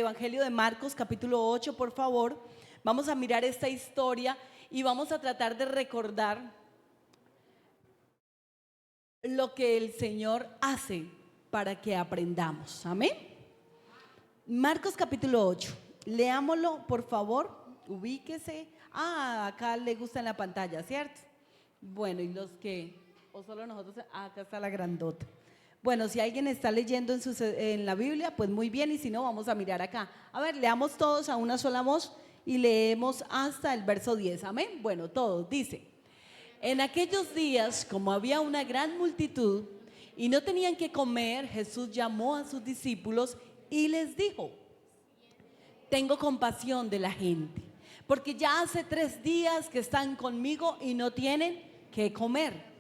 Evangelio de Marcos, capítulo 8, por favor. Vamos a mirar esta historia y vamos a tratar de recordar lo que el Señor hace para que aprendamos. Amén. Marcos capítulo 8. Leámoslo, por favor. Ubíquese. Acá le gusta en la pantalla, ¿cierto? Bueno, y los que, o solo nosotros, acá está la grandota. Bueno, si alguien está leyendo en la Biblia, pues muy bien, y si no, vamos a mirar acá. A ver, leamos todos a una sola voz y leemos hasta el verso 10. Amén. Bueno, todos, dice: en aquellos días, como había una gran multitud y no tenían que comer, Jesús llamó a sus discípulos y les dijo: tengo compasión de la gente, porque ya hace 3 días que están conmigo y no tienen que comer.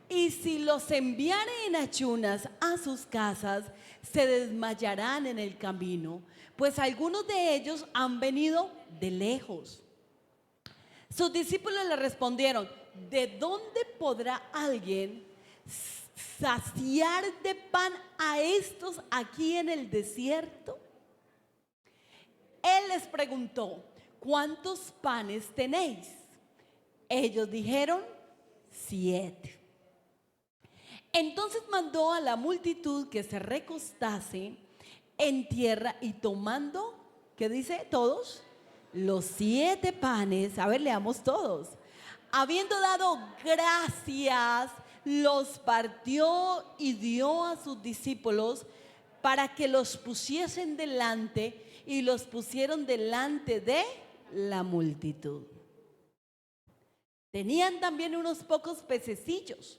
Y si los enviare en ayunas a sus casas, se desmayarán en el camino, pues algunos de ellos han venido de lejos. Sus discípulos le respondieron: ¿de dónde podrá alguien saciar de pan a estos aquí en el desierto? Él les preguntó: ¿cuántos panes tenéis? Ellos dijeron: 7. Entonces mandó a la multitud que se recostase en tierra y tomando, ¿qué dice? Todos los 7 panes, a ver, leamos todos. Habiendo dado gracias, los partió y dio a sus discípulos para que los pusiesen delante, y los pusieron delante de la multitud. Tenían también unos pocos pececillos,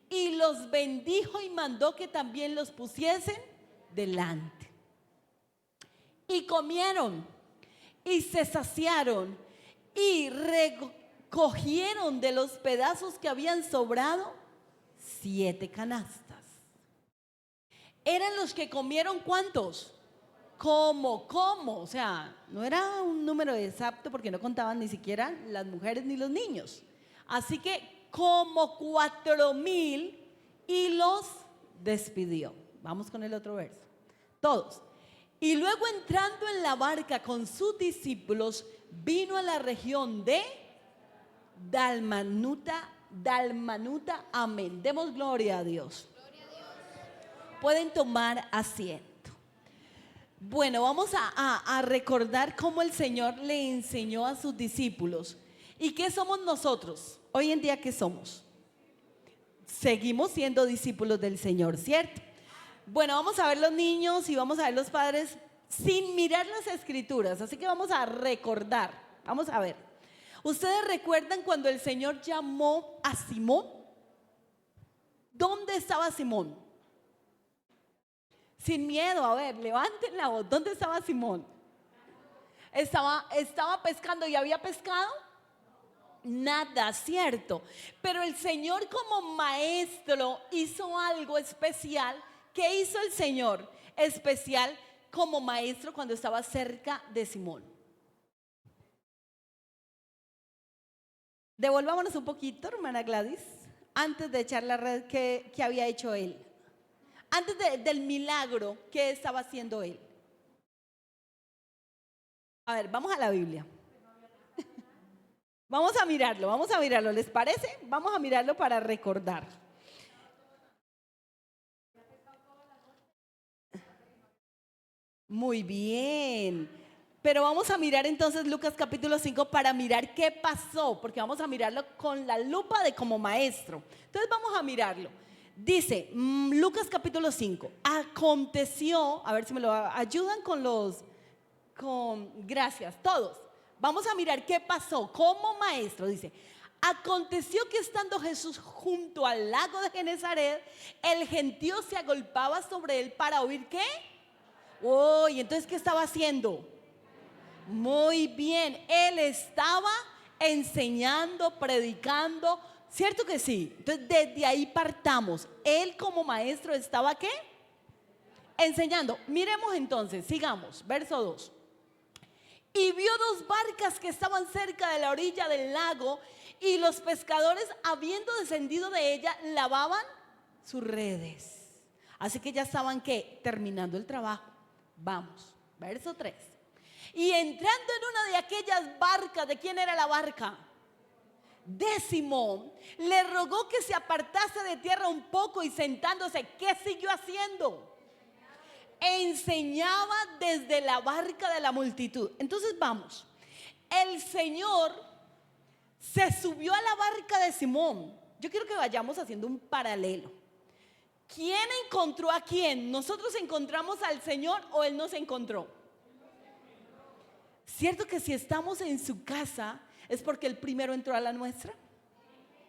y los bendijo y mandó que también los pusiesen delante. Y comieron y se saciaron y recogieron de los pedazos que habían sobrado 7 canastas. ¿Eran los que comieron cuántos? ¿Cómo? O sea, no era un número exacto porque no contaban ni siquiera las mujeres ni los niños. Así que como 4,000 y los despidió. Vamos con el otro verso. Todos. Y luego, entrando en la barca con sus discípulos, vino a la región de Dalmanuta. Amén. Demos gloria a Dios. Pueden tomar asiento. Bueno, vamos a recordar cómo el Señor le enseñó a sus discípulos. ¿Y qué somos nosotros? Hoy en día, ¿qué somos? Seguimos siendo discípulos del Señor, ¿cierto? Bueno, vamos a ver los niños y vamos a ver los padres sin mirar las escrituras. Así que vamos a recordar. Vamos a ver. ¿Ustedes recuerdan cuando el Señor llamó a Simón? ¿Dónde estaba Simón? Sin miedo, a ver, levanten la voz. ¿Dónde estaba Simón? Estaba pescando. ¿Y había pescado? Nada, ¿cierto? Pero el Señor, como maestro, hizo algo especial. ¿Qué hizo el Señor especial como maestro cuando estaba cerca de Simón? Devolvámonos un poquito, hermana Gladys, antes de echar la red, que había hecho él. Antes del milagro, ¿qué estaba haciendo él? A ver, vamos a la Biblia. Vamos a mirarlo, ¿les parece? Vamos a mirarlo para recordar. Muy bien. Pero vamos a mirar entonces Lucas capítulo 5 para mirar qué pasó, porque vamos a mirarlo con la lupa de como maestro. Entonces vamos a mirarlo. Dice Lucas capítulo 5, aconteció, a ver si me lo ayudan gracias, todos. Vamos a mirar qué pasó como maestro. Dice: aconteció que estando Jesús junto al lago de Genesaret, el gentío se agolpaba sobre él para oír ¿qué? ¿Y entonces qué estaba haciendo? Muy bien, él estaba enseñando, predicando, ¿cierto que sí? Entonces desde ahí partamos. Él como maestro estaba ¿qué? Enseñando. Miremos entonces, sigamos, verso 2. Y vio 2 barcas que estaban cerca de la orilla del lago, y los pescadores, habiendo descendido de ella, lavaban sus redes. Así que ya estaban ¿qué? Terminando el trabajo. Vamos. Verso 3. Y entrando en una de aquellas barcas, ¿de quién era la barca? De Simón, le rogó que se apartase de tierra un poco y sentándose, ¿qué siguió haciendo? Enseñaba desde la barca de la multitud. Entonces vamos, el Señor se subió a la barca de Simón. Yo quiero que vayamos haciendo un paralelo. ¿Quién encontró a quién? ¿Nosotros encontramos al Señor o Él nos encontró? ¿Cierto que si estamos en su casa es porque el primero entró a la nuestra?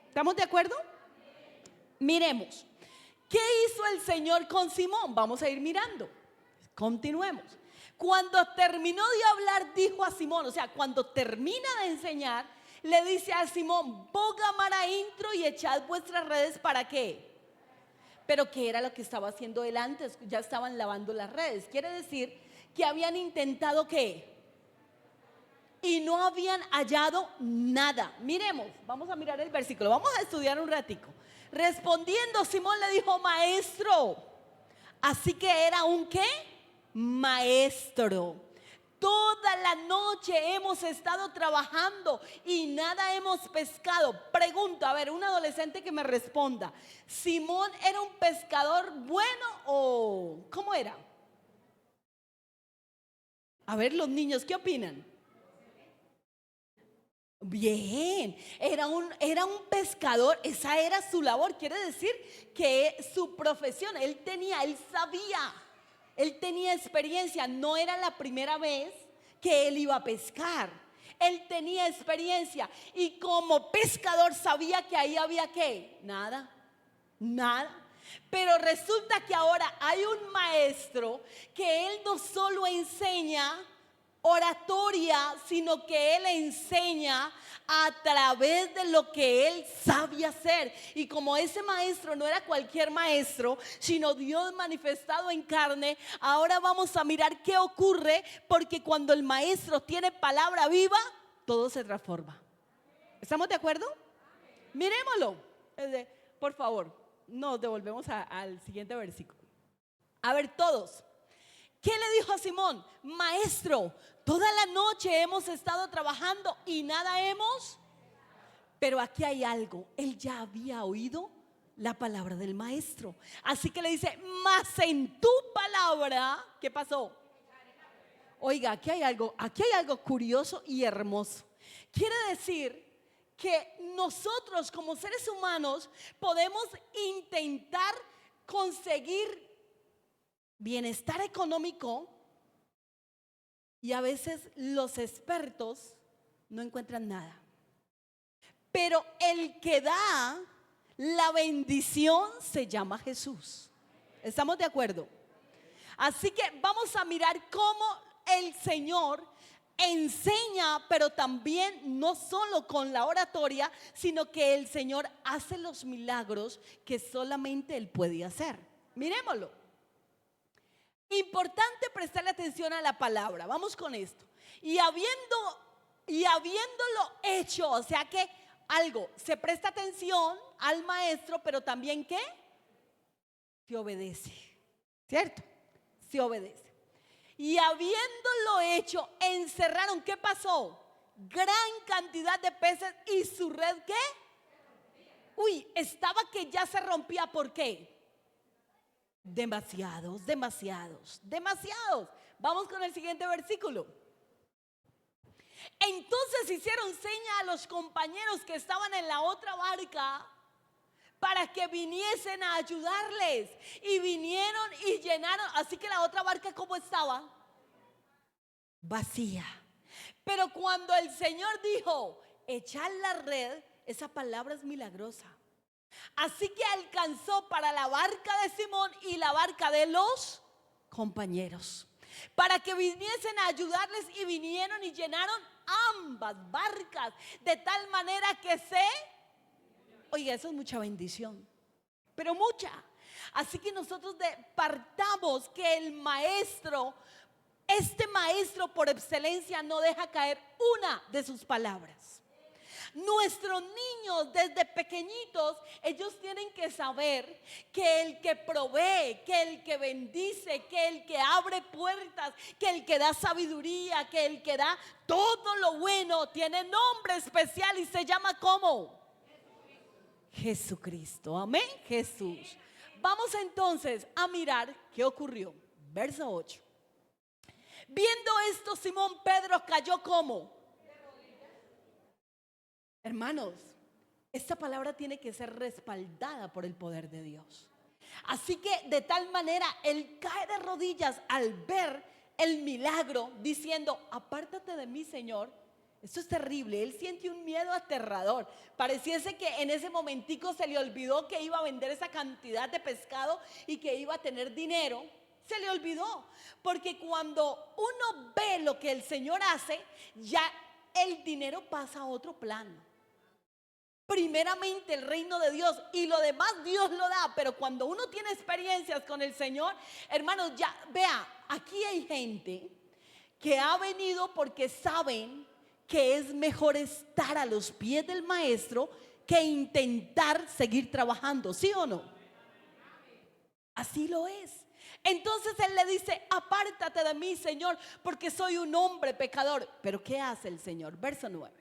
¿Estamos de acuerdo? Miremos. ¿Qué hizo el Señor con Simón? Vamos a ir mirando. Continuemos. Cuando terminó de hablar, dijo a Simón, o sea, cuando termina de enseñar, le dice a Simón, boga mar adentro y echad vuestras redes, ¿para qué? Pero ¿qué era lo que estaba haciendo él antes? Ya estaban lavando las redes. Quiere decir que habían intentado ¿qué? Y no habían hallado nada. Miremos, vamos a mirar el versículo, vamos a estudiar un ratico. Respondiendo, Simón le dijo, maestro. Así que era un ¿qué? Maestro. Toda la noche hemos estado trabajando y nada hemos pescado. Pregunto, a ver, un adolescente que me responda. ¿Simón era un pescador bueno o cómo era? A ver, los niños, ¿qué opinan? Bien, era un pescador, esa era su labor, quiere decir que su profesión, él sabía, él tenía experiencia, no era la primera vez que él iba a pescar, él tenía experiencia y como pescador sabía que ahí había ¿qué? Nada. Pero resulta que ahora hay un maestro que él no solo enseña oratoria, sino que él enseña a través de lo que él sabe hacer. Y como ese maestro no era cualquier maestro, sino Dios manifestado en carne, ahora vamos a mirar qué ocurre, porque cuando el maestro tiene palabra viva, todo se transforma. ¿Estamos de acuerdo? Miremoslo. Por favor, nos devolvemos al siguiente versículo. A ver todos. ¿Qué le dijo a Simón? Maestro, toda la noche hemos estado trabajando y nada hemos. Pero aquí hay algo. Él ya había oído la palabra del maestro. Así que le dice, mas en tu palabra, ¿qué pasó? Oiga, aquí hay algo curioso y hermoso. Quiere decir que nosotros como seres humanos podemos intentar conseguir bienestar económico y a veces los expertos no encuentran nada. Pero el que da la bendición se llama Jesús. ¿Estamos de acuerdo? Así que vamos a mirar cómo el Señor enseña, pero también no solo con la oratoria, sino que el Señor hace los milagros que solamente Él puede hacer. Miremoslo. Importante prestarle atención a la palabra. Vamos con esto. Y habiéndolo hecho, o sea que algo, se presta atención al maestro, pero también ¿qué? Se obedece, ¿cierto? Se obedece. Y habiéndolo hecho, encerraron, ¿qué pasó? Gran cantidad de peces y su red ¿qué? Uy, estaba que ya se rompía. ¿Por qué? Demasiados. Vamos con el siguiente versículo. Entonces hicieron seña a los compañeros que estaban en la otra barca para que viniesen a ayudarles. Y vinieron y llenaron. Así que la otra barca, ¿cómo estaba? Vacía. Pero cuando el Señor dijo, echar la red, esa palabra es milagrosa. Así que alcanzó para la barca de Simón y la barca de los compañeros, para que viniesen a ayudarles, y vinieron y llenaron ambas barcas de tal manera que oiga, eso es mucha bendición, pero mucha. Así que nosotros partamos que el maestro, este maestro por excelencia, no deja caer una de sus palabras. Nuestros niños desde pequeñitos, ellos tienen que saber que el que provee, que el que bendice, que el que abre puertas, que el que da sabiduría, que el que da todo lo bueno, tiene nombre especial y se llama ¿cómo? Jesucristo. Amén, Jesús. Vamos entonces a mirar qué ocurrió. Verso 8. Viendo esto, Simón Pedro cayó como. Hermanos, esta palabra tiene que ser respaldada por el poder de Dios. Así que de tal manera él cae de rodillas al ver el milagro, diciendo: apártate de mí, Señor. Esto es terrible. Él siente un miedo aterrador. Pareciese que en ese momentico se le olvidó que iba a vender esa cantidad de pescado y que iba a tener dinero. Se le olvidó, porque cuando uno ve lo que el Señor hace, ya el dinero pasa a otro plano. Primeramente el reino de Dios y lo demás Dios lo da, pero cuando uno tiene experiencias con el Señor, hermanos, ya vea, aquí hay gente que ha venido porque saben que es mejor estar a los pies del maestro que intentar seguir trabajando, ¿sí o no? Así lo es. Entonces él le dice: apártate de mí, Señor, porque soy un hombre pecador. Pero ¿qué hace el Señor? Verso 9.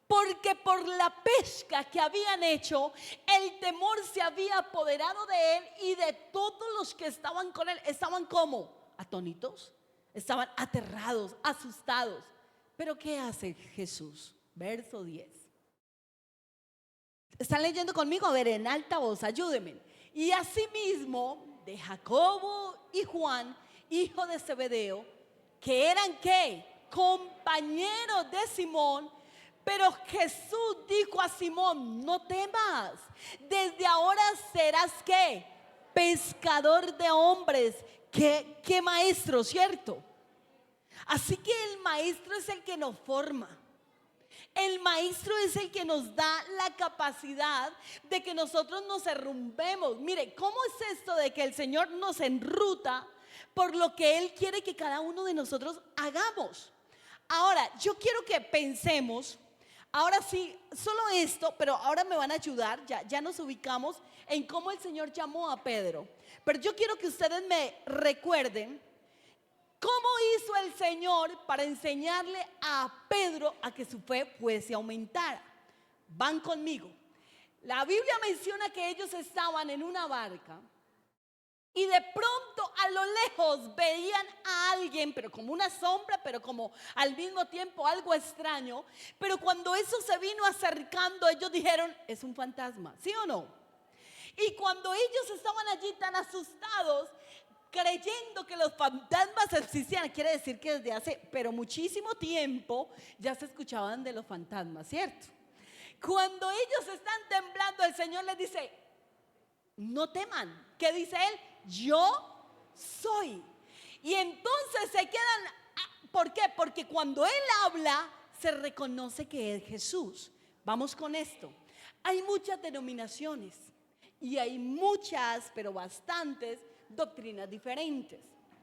Porque por la pesca que habían hecho, el temor se había apoderado de él y de todos los que estaban con él. Estaban como atónitos, estaban aterrados, asustados. Pero ¿qué hace Jesús? Verso 10. ¿Están leyendo conmigo? A ver, en alta voz, ayúdenme. Y asimismo de Jacobo y Juan, hijo de Zebedeo, que eran ¿qué? Compañeros de Simón. Pero Jesús dijo a Simón: no temas, desde ahora serás ¿qué? Pescador de hombres. ¿Qué maestro, cierto? Así que el maestro es el que nos forma. El maestro es el que nos da la capacidad de que nosotros nos derrumbemos. Mire, ¿cómo es esto de que el Señor nos enruta por lo que Él quiere que cada uno de nosotros hagamos? Ahora, yo quiero que pensemos, ahora sí, solo esto, pero ahora me van a ayudar, ya nos ubicamos en cómo el Señor llamó a Pedro. Pero yo quiero que ustedes me recuerden ¿cómo hizo el Señor para enseñarle a Pedro a que su fe fuese aumentar? Van conmigo. La Biblia menciona que ellos estaban en una barca y de pronto a lo lejos veían a alguien, pero como una sombra, pero como al mismo tiempo algo extraño. Pero cuando eso se vino acercando, ellos dijeron: es un fantasma, ¿sí o no? Y cuando ellos estaban allí tan asustados, creyendo que los fantasmas existían, quiere decir que desde hace pero muchísimo tiempo ya se escuchaban de los fantasmas, ¿cierto? Cuando ellos están temblando, el Señor les dice: no teman. ¿Qué dice Él? Yo soy. Y entonces se quedan. ¿Por qué? Porque cuando Él habla, se reconoce que es Jesús. Vamos con esto. Hay muchas denominaciones y hay muchas, pero bastantes, doctrinas diferentes.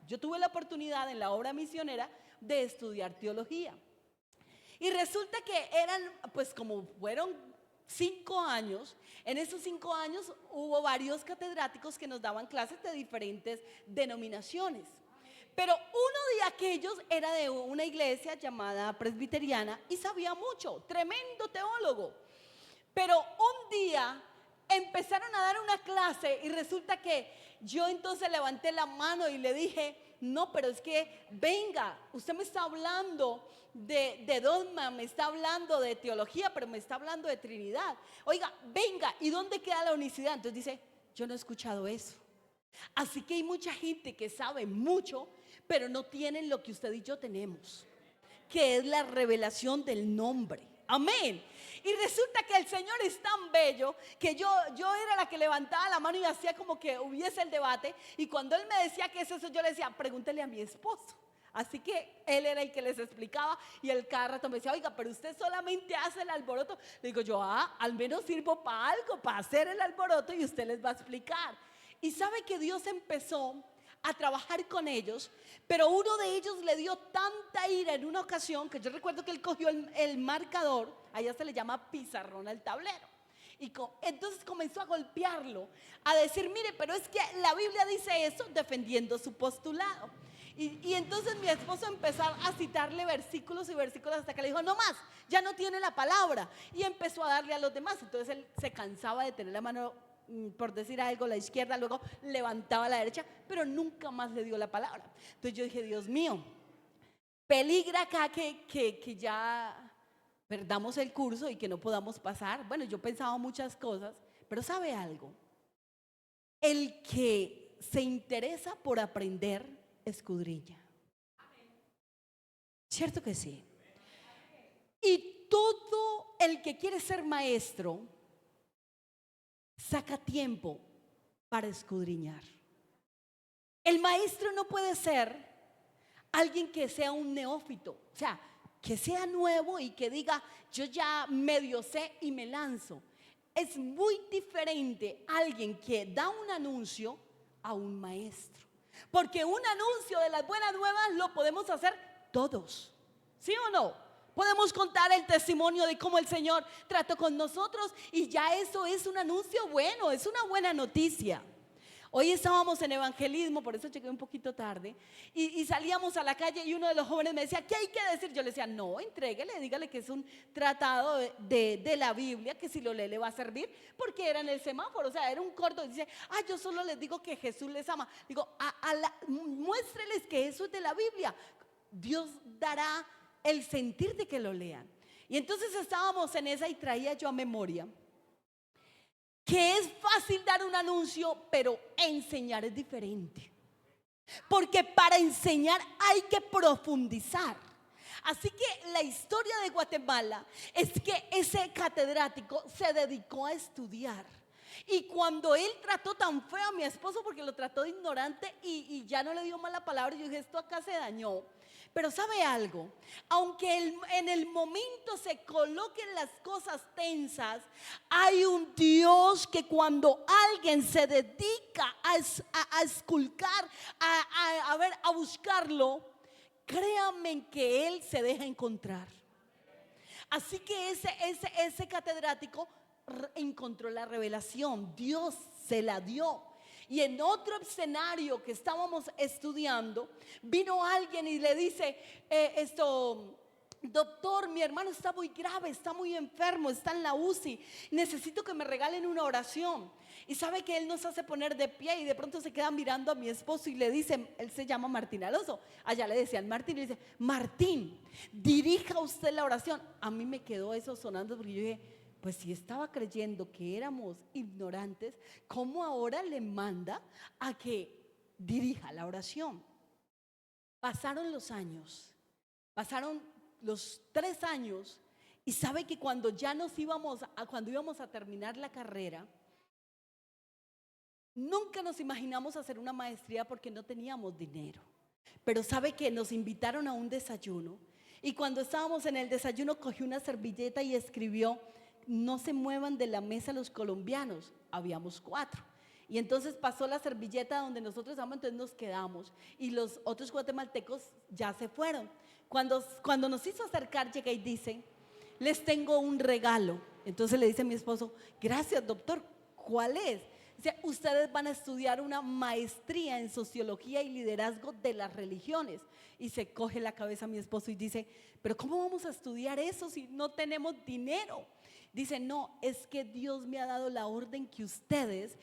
Yo tuve la oportunidad en la obra misionera de estudiar teología y resulta que eran, pues como fueron 5 años, en esos 5 años hubo varios catedráticos que nos daban clases de diferentes denominaciones, pero uno de aquellos era de una iglesia llamada presbiteriana y sabía mucho, tremendo teólogo. Pero un día empezaron a dar una clase y resulta que yo entonces levanté la mano y le dije: no, pero es que venga, usted me está hablando de dogma, me está hablando de teología, pero me está hablando de Trinidad. Oiga, venga, ¿y dónde queda la unicidad? Entonces dice: yo no he escuchado eso. Así que hay mucha gente que sabe mucho, pero no tienen lo que usted y yo tenemos, que es la revelación del nombre. Amén. Y resulta que el Señor es tan bello que yo era la que levantaba la mano y hacía como que hubiese el debate. Y cuando Él me decía que es eso, yo le decía: pregúntele a mi esposo. Así que él era el que les explicaba y él cada rato me decía: oiga, pero usted solamente hace el alboroto. Le digo yo: al menos sirvo para algo, para hacer el alboroto y usted les va a explicar. Y sabe que Dios empezó a trabajar con ellos, pero uno de ellos le dio tanta ira en una ocasión que yo recuerdo que él cogió el marcador, allá se le llama pizarrón al tablero, y entonces comenzó a golpearlo, a decir, mire, pero es que la Biblia dice eso, defendiendo su postulado. Y entonces mi esposo empezó a citarle versículos y versículos hasta que le dijo, no más, ya no tiene la palabra. Y empezó a darle a los demás. Entonces él se cansaba de tener la mano, por decir algo, la izquierda, luego levantaba la derecha, pero nunca más le dio la palabra. Entonces yo dije, Dios mío, peligra acá que ya perdamos el curso y que no podamos pasar. Bueno, yo pensaba muchas cosas, pero ¿sabe algo? El que se interesa por aprender escudriña. ¿Cierto que sí? Y todo el que quiere ser maestro saca tiempo para escudriñar. El maestro no puede ser alguien que sea un neófito, o sea, que sea nuevo y que diga, yo ya medio sé y me lanzo. Es muy diferente alguien que da un anuncio a un maestro. Porque un anuncio de las buenas nuevas lo podemos hacer todos, ¿sí o no? Podemos contar el testimonio de cómo el Señor trató con nosotros y ya eso es un anuncio bueno, es una buena noticia. Hoy estábamos en evangelismo, por eso llegué un poquito tarde, y salíamos a la calle y uno de los jóvenes me decía, ¿qué hay que decir? Yo le decía, no, entréguele, dígale que es un tratado de la Biblia, que si lo lee le va a servir, porque era en el semáforo, o sea, era un corto, y dice, yo solo les digo que Jesús les ama. Digo, muéstreles que eso es de la Biblia, Dios dará el sentir de que lo lean. Y entonces estábamos en esa y traía yo a memoria que es fácil dar un anuncio, pero enseñar es diferente. Porque para enseñar hay que profundizar. Así que la historia de Guatemala es que ese catedrático se dedicó a estudiar. Y cuando él trató tan feo a mi esposo, porque lo trató de ignorante y ya no le dio mala palabra, yo dije, esto acá se dañó. Pero ¿sabe algo? Aunque en el momento se coloquen las cosas tensas, hay un Dios que cuando alguien se dedica a esculcar, a buscarlo, créanme que Él se deja encontrar. Así que ese catedrático encontró la revelación, Dios se la dio. Y en otro escenario que estábamos estudiando, vino alguien y le dice, doctor, mi hermano está muy grave, está muy enfermo, está en la UCI, necesito que me regalen una oración. Y sabe que él nos hace poner de pie y de pronto se queda mirando a mi esposo y le dice, él se llama Martín Alonso, allá le decían Martín, y le dice, Martín, dirija usted la oración. A mí me quedó eso sonando porque yo dije, pues si estaba creyendo que éramos ignorantes, ¿cómo ahora le manda a que dirija la oración? Pasaron los años, pasaron los 3 años y sabe que cuando ya cuando íbamos a terminar la carrera, nunca nos imaginamos hacer una maestría porque no teníamos dinero. Pero sabe que nos invitaron a un desayuno y cuando estábamos en el desayuno cogió una servilleta y escribió, no se muevan de la mesa los colombianos. Habíamos 4 y entonces pasó la servilleta donde nosotros estábamos, entonces nos quedamos y los otros guatemaltecos ya se fueron. Cuando nos hizo acercar, llega y dice, les tengo un regalo. Entonces le dice a mi esposo, gracias doctor, ¿cuál es? Dice, ustedes van a estudiar una maestría en sociología y liderazgo de las religiones. Y se coge la cabeza mi esposo y dice, pero ¿cómo vamos a estudiar eso si no tenemos dinero? Dice, no, es que Dios me ha dado la orden que ustedes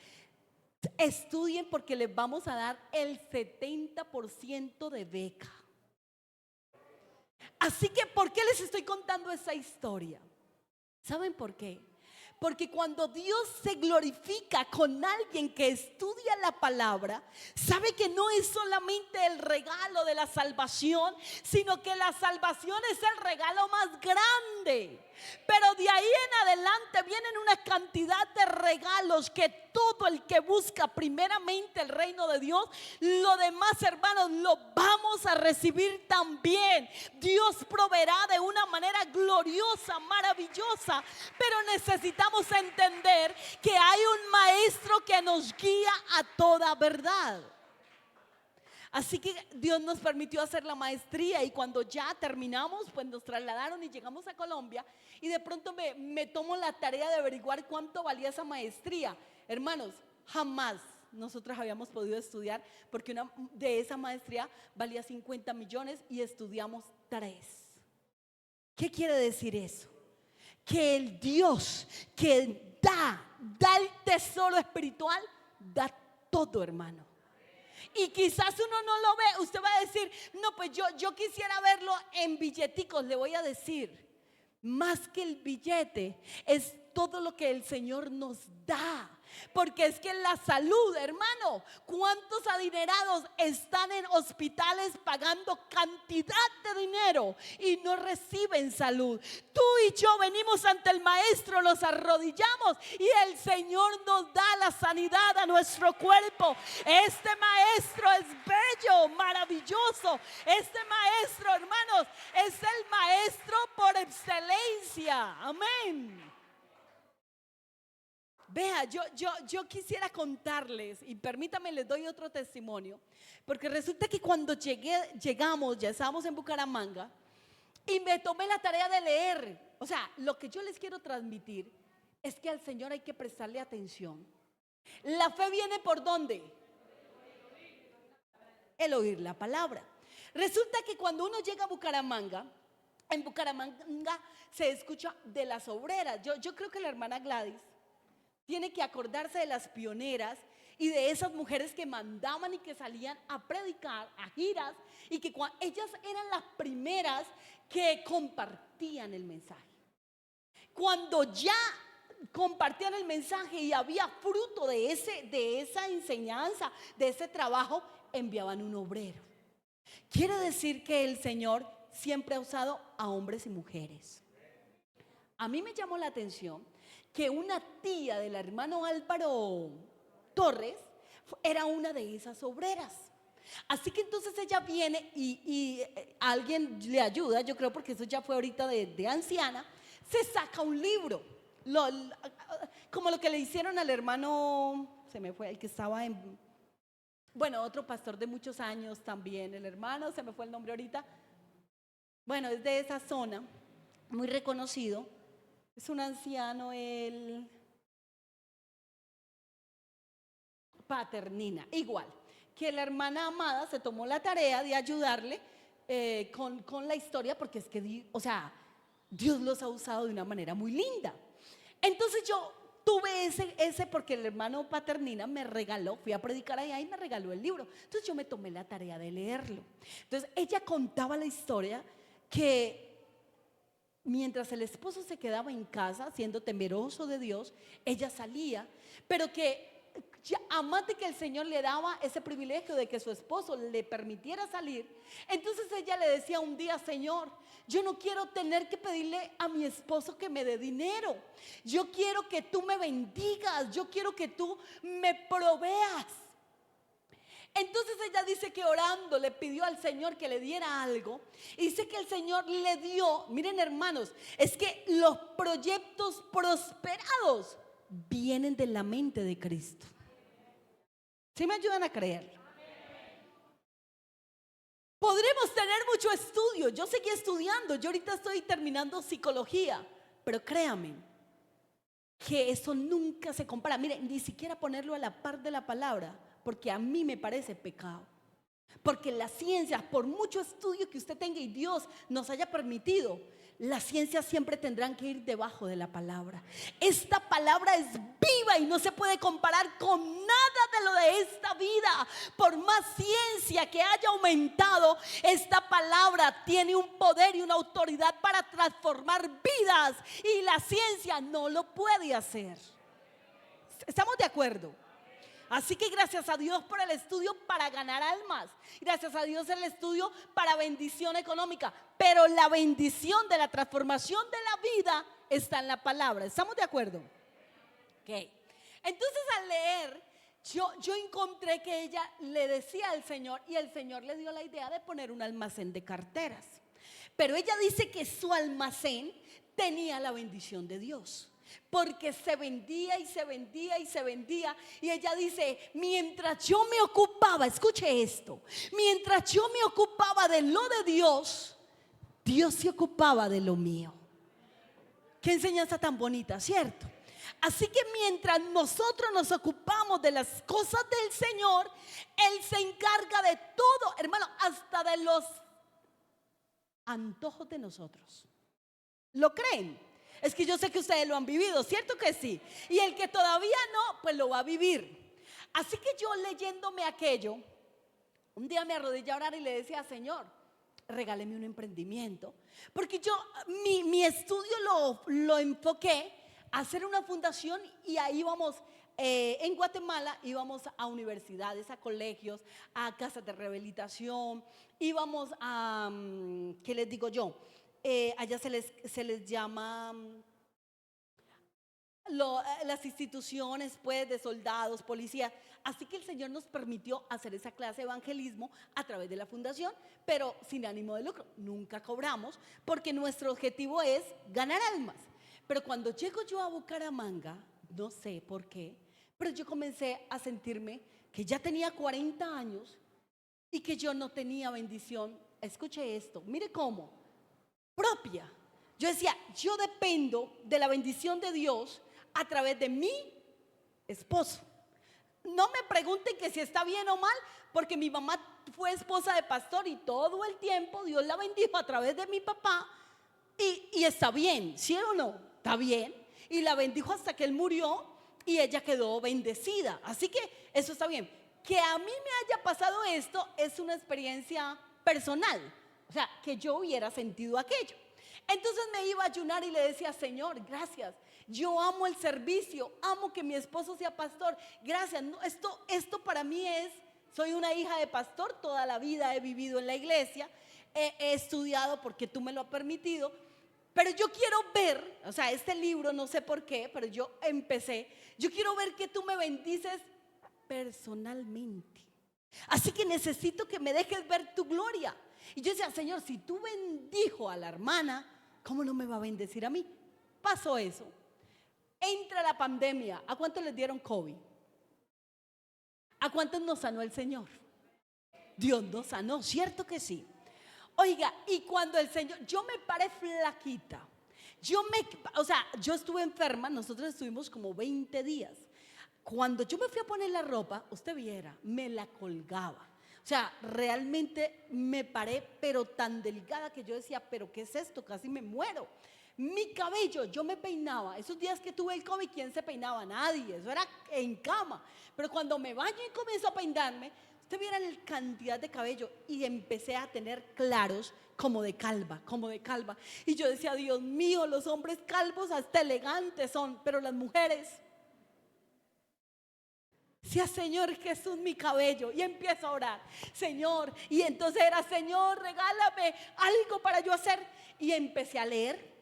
estudien porque les vamos a dar el 70% de beca. Así que, ¿por qué les estoy contando esa historia? ¿Saben por qué? Porque cuando Dios se glorifica con alguien que estudia la palabra, sabe que no es solamente el regalo de la salvación, sino que la salvación es el regalo más grande. Pero de ahí en adelante vienen una cantidad de regalos que todo el que busca primeramente el reino de Dios, lo demás, hermanos, lo vamos a recibir también. Dios proveerá de una manera gloriosa, maravillosa, pero necesitamos entender que hay un maestro que nos guía a toda verdad. Así que Dios nos permitió hacer la maestría y cuando ya terminamos, pues nos trasladaron y llegamos a Colombia y de pronto me tomo la tarea de averiguar cuánto valía esa maestría. Hermanos, jamás nosotros habíamos podido estudiar porque una de esa maestría valía 50 millones y estudiamos 3. ¿Qué quiere decir eso? Que el Dios que da el tesoro espiritual, da todo, hermano. Y quizás uno no lo ve, usted va a decir, no, pues yo quisiera verlo en billeticos. Le voy a decir, más que el billete, es todo lo que el Señor nos da. Porque es que la salud, hermano, ¿cuántos adinerados están en hospitales pagando cantidad de dinero y no reciben salud? Tú y yo venimos ante el Maestro, nos arrodillamos y el Señor nos da la sanidad a nuestro cuerpo. Este Maestro es bello, maravilloso. Este Maestro, hermanos, es el Maestro por excelencia. Amén. Vea, yo quisiera contarles, y permítame, les doy otro testimonio, porque resulta que cuando llegamos, ya estábamos en Bucaramanga, y me tomé la tarea de leer. O sea, lo que yo les quiero transmitir es que al Señor hay que prestarle atención. La fe viene ¿por dónde? El oír la palabra. Resulta que cuando uno llega a Bucaramanga, en Bucaramanga se escucha de las obreras. Yo creo que la hermana Gladys tiene que acordarse de las pioneras y de esas mujeres que mandaban y que salían a predicar, a giras, y que ellas eran las primeras que compartían el mensaje. Cuando ya compartían el mensaje y había fruto de esa enseñanza, de ese trabajo, enviaban un obrero. Quiere decir que el Señor siempre ha usado a hombres y mujeres. A mí me llamó la atención que una tía del hermano Álvaro Torres era una de esas obreras. Así que entonces ella viene y alguien le ayuda, yo creo, porque eso ya fue ahorita de anciana, se saca un libro, como lo que le hicieron al hermano, se me fue, el que estaba otro pastor de muchos años también, el hermano, se me fue el nombre ahorita, bueno, es de esa zona, muy reconocido. Es un anciano, el Paternina, igual, que la hermana Amada se tomó la tarea de ayudarle con la historia, porque es que, Dios los ha usado de una manera muy linda. Entonces yo tuve ese porque el hermano Paternina me regaló, fui a predicar allá y me regaló el libro. Entonces yo me tomé la tarea de leerlo. Entonces ella contaba la historia que mientras el esposo se quedaba en casa, siendo temeroso de Dios, ella salía, pero que además de que el Señor le daba ese privilegio de que su esposo le permitiera salir, entonces ella le decía un día: Señor, yo no quiero tener que pedirle a mi esposo que me dé dinero, yo quiero que tú me bendigas, yo quiero que tú me proveas. Entonces ella dice que orando le pidió al Señor que le diera algo. Y dice que el Señor le dio. Miren, hermanos, es que los proyectos prosperados vienen de la mente de Cristo. ¿Sí me ayudan a creer? Podremos tener mucho estudio. Yo seguí estudiando. Yo ahorita estoy terminando psicología. Pero créanme que eso nunca se compara. Miren, ni siquiera ponerlo a la par de la palabra, porque a mí me parece pecado. Porque las ciencias, por mucho estudio que usted tenga y Dios nos haya permitido, las ciencias siempre tendrán que ir debajo de la palabra. Esta palabra es viva y no se puede comparar con nada de lo de esta vida. Por más ciencia que haya aumentado, esta palabra tiene un poder y una autoridad para transformar vidas, y la ciencia no lo puede hacer. ¿Estamos de acuerdo? Así que gracias a Dios por el estudio para ganar almas. Gracias a Dios el estudio para bendición económica. Pero la bendición de la transformación de la vida está en la palabra. ¿Estamos de acuerdo? Ok. Entonces al leer, yo encontré que ella le decía al Señor, y el Señor le dio la idea de poner un almacén de carteras. Pero ella dice que su almacén tenía la bendición de Dios. porque se vendía y se vendía y se vendía. Y ella dice, mientras yo me ocupaba, escuche esto, mientras yo me ocupaba de lo de Dios, Dios se ocupaba de lo mío. Qué enseñanza tan bonita, ¿cierto? Así que mientras nosotros nos ocupamos de las cosas del Señor, Él se encarga de todo, hermano, hasta de los antojos de nosotros. ¿Lo creen? Es que yo sé que ustedes lo han vivido, ¿cierto que sí? Y el que todavía no, pues lo va a vivir. Así que yo leyéndome aquello, un día me arrodillé a orar y le decía, Señor, regáleme un emprendimiento. Porque yo mi estudio lo enfoqué a hacer una fundación y ahí íbamos, en Guatemala íbamos a universidades, a colegios, a casas de rehabilitación, íbamos a, ¿qué les digo yo? Allá se les llama las instituciones pues de soldados, policías. Así que el Señor nos permitió hacer esa clase de evangelismo a través de la fundación, pero sin ánimo de lucro. Nunca cobramos porque nuestro objetivo es ganar almas. Pero cuando llego yo a Bucaramanga, no sé por qué, pero yo comencé a sentirme que ya tenía 40 años y que yo no tenía bendición. Escuche esto, mire cómo, propia. Yo decía, yo dependo de la bendición de Dios a través de mi esposo. No me pregunten que si está bien o mal, porque mi mamá fue esposa de pastor y todo el tiempo Dios la bendijo a través de mi papá y está bien, ¿sí o no? Está bien. Y la bendijo hasta que él murió y ella quedó bendecida. Así que eso está bien. Que a mí me haya pasado esto es una experiencia personal. O sea, que yo hubiera sentido aquello. Entonces me iba a ayunar y le decía, Señor, gracias. Yo amo el servicio, amo que mi esposo sea pastor. Gracias. No, esto para mí soy una hija de pastor, toda la vida he vivido en la iglesia, he estudiado porque tú me lo has permitido. Pero yo quiero ver, o sea, este libro no sé por qué, pero yo quiero ver que tú me bendices personalmente. Así que necesito que me dejes ver tu gloria. Y yo decía, Señor, si tú bendijo a la hermana, ¿cómo no me va a bendecir a mí? Pasó eso. Entra la pandemia. ¿A cuántos les dieron COVID? ¿A cuántos nos sanó el Señor? Dios nos sanó, ¿cierto que sí? Oiga, y cuando el Señor, yo me paré flaquita. Yo estuve enferma, nosotros estuvimos como 20 días. Cuando yo me fui a poner la ropa, usted viera, me la colgaba. O sea, realmente me paré, pero tan delgada que yo decía, pero ¿qué es esto? Casi me muero. Mi cabello, yo me peinaba. Esos días que tuve el COVID, ¿quién se peinaba? Nadie, eso era en cama. Pero cuando me baño y comienzo a peinarme, usted viera la cantidad de cabello y empecé a tener claros como de calva. Y yo decía, Dios mío, los hombres calvos hasta elegantes son, pero las mujeres... Sea Señor Jesús mi cabello. Y empiezo a orar, Señor. Y entonces era, Señor, regálame algo para yo hacer. Y empecé a leer.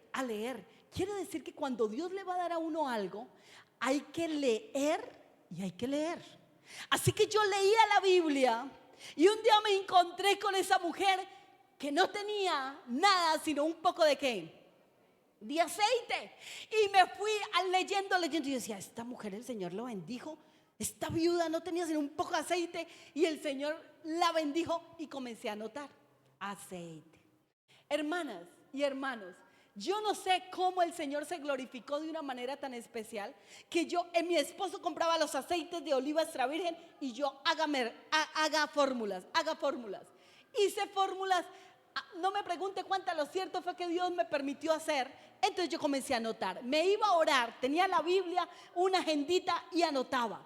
Quiere decir que cuando Dios le va a dar a uno algo, hay que leer y hay que leer. Así que yo leía la Biblia y un día me encontré con esa mujer que no tenía nada sino un poco de ¿qué? De aceite. Y me fui leyendo. Y yo decía, esta mujer el Señor lo bendijo. Esta viuda no tenía sino un poco de aceite y el Señor la bendijo y comencé a notar aceite. Hermanas y hermanos, yo no sé cómo el Señor se glorificó de una manera tan especial que mi esposo compraba los aceites de oliva extra virgen y yo haga fórmulas. Hice fórmulas, no me pregunte cuántas, lo cierto fue que Dios me permitió hacer. Entonces yo comencé a anotar, me iba a orar, tenía la Biblia, una agendita y anotaba.